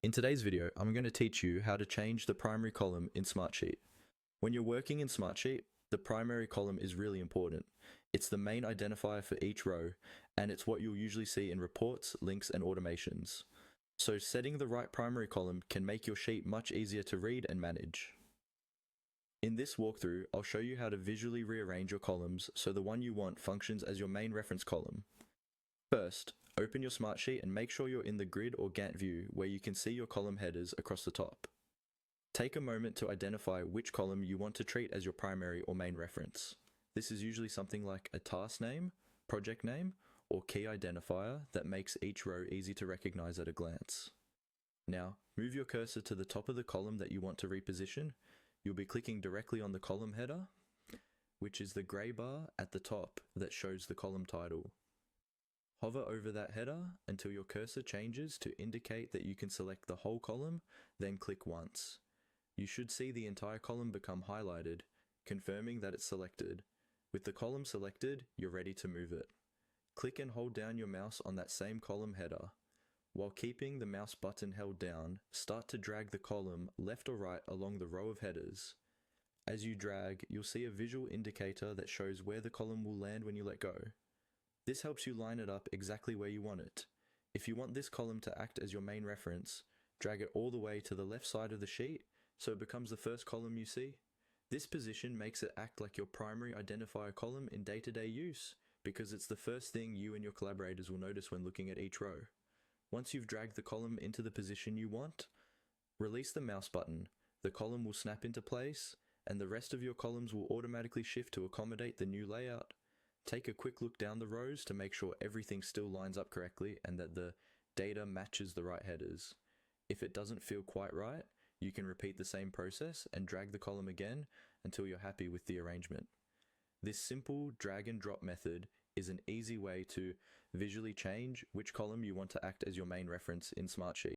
In today's video, I'm going to teach you how to change the primary column in Smartsheet. When you're working in Smartsheet, the primary column is really important. It's the main identifier for each row, and it's what you'll usually see in reports, links, and automations. So setting the right primary column can make your sheet much easier to read and manage. In this walkthrough, I'll show you how to visually rearrange your columns so the one you want functions as your main reference column. First, open your Smartsheet and make sure you're in the grid or Gantt view where you can see your column headers across the top. Take a moment to identify which column you want to treat as your primary or main reference. This is usually something like a task name, project name, or key identifier that makes each row easy to recognize at a glance. Now, move your cursor to the top of the column that you want to reposition. You'll be clicking directly on the column header, which is the grey bar at the top that shows the column title. Hover over that header until your cursor changes to indicate that you can select the whole column, then click once. You should see the entire column become highlighted, confirming that it's selected. With the column selected, you're ready to move it. Click and hold down your mouse on that same column header. While keeping the mouse button held down, start to drag the column left or right along the row of headers. As you drag, you'll see a visual indicator that shows where the column will land when you let go. This helps you line it up exactly where you want it. If you want this column to act as your main reference, drag it all the way to the left side of the sheet so it becomes the first column you see. This position makes it act like your primary identifier column in day-to-day use because it's the first thing you and your collaborators will notice when looking at each row. Once you've dragged the column into the position you want, release the mouse button. The column will snap into place and the rest of your columns will automatically shift to accommodate the new layout. Take a quick look down the rows to make sure everything still lines up correctly and that the data matches the right headers. If it doesn't feel quite right, you can repeat the same process and drag the column again until you're happy with the arrangement. This simple drag and drop method is an easy way to visually change which column you want to act as your main reference in Smartsheet.